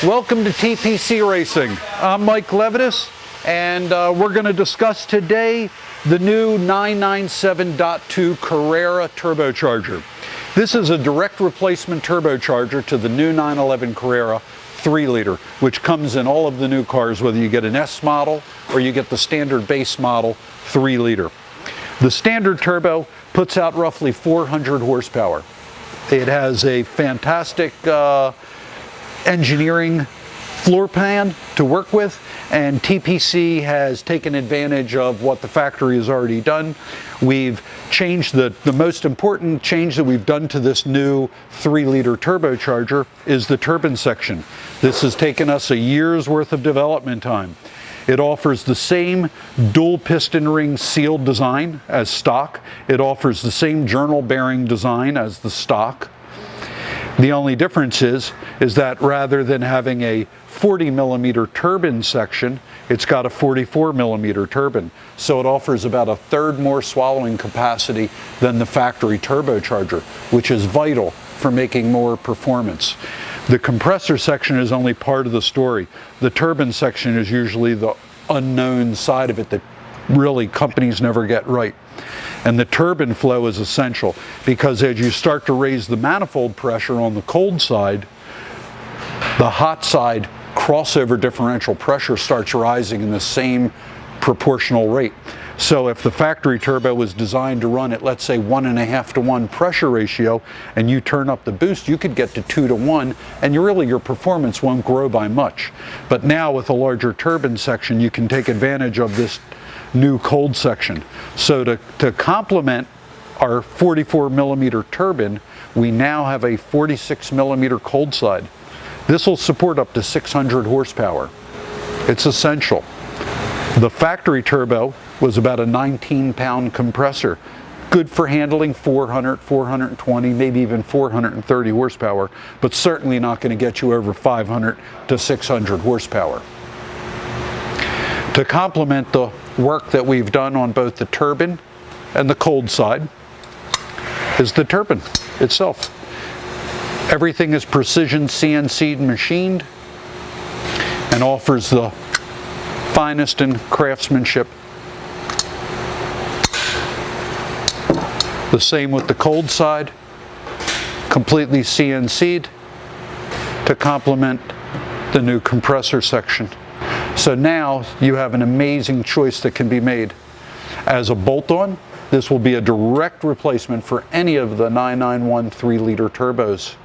Welcome to TPC Racing. I'm Mike Levitas, and we're going to discuss today the new 997.2 Carrera Turbo Charger. This is a direct replacement turbocharger to the new 911 Carrera 3-liter, which comes in all of the new cars, whether you get an S model or you get the standard base model 3-liter. The standard turbo puts out roughly 400 horsepower. It has a fantastic engineering floor plan to work with, and TPC has taken advantage of what the factory has already done. We've changed the most important change that we've done to this new 3-liter turbocharger is the turbine section. This has taken us a year's worth of development time. It offers the same dual piston ring sealed design as stock. It offers the same journal bearing design as the stock. The only difference is that rather than having a 40 millimeter turbine section, it's got a 44 millimeter turbine. So it offers about a third more swallowing capacity than the factory turbocharger, which is vital for making more performance. The compressor section is only part of the story. The turbine section is usually the unknown side of it that really companies never get right. And the turbine flow is essential because as you start to raise the manifold pressure on the cold side, the hot side crossover differential pressure starts rising in the same proportional rate. So if the factory turbo was designed to run at, let's say, 1.5 to 1 pressure ratio, and you turn up the boost, you could get to 2 to 1, and your performance won't grow by much. But now with a larger turbine section, you can take advantage of this new cold section. So to complement our 44 millimeter turbine, we now have a 46 millimeter cold side. This will support up to 600 horsepower. It's essential. The factory turbo was about a 19-pound compressor. Good for handling 400, 420, maybe even 430 horsepower, but certainly not going to get you over 500 to 600 horsepower. To complement the work that we've done on both the turbine and the cold side is the turbine itself. Everything is precision CNC'd machined and offers the finest in craftsmanship. The same with the cold side, completely CNC'd to complement the new compressor section. So now you have an amazing choice that can be made. As a bolt-on, this will be a direct replacement for any of the 991 3-liter turbos.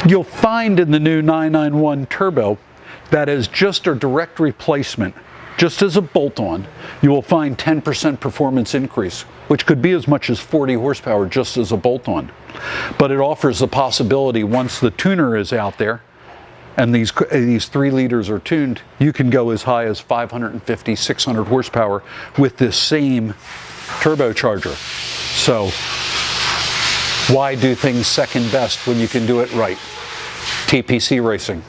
You'll find in the new 991 turbo that as just a direct replacement, just as a bolt-on, you will find 10% performance increase, which could be as much as 40 horsepower just as a bolt-on. But it offers the possibility, once the tuner is out there and these 3 liters are tuned, you can go as high as 550, 600 horsepower with this same turbocharger. So why do things second best when you can do it right? TPC Racing.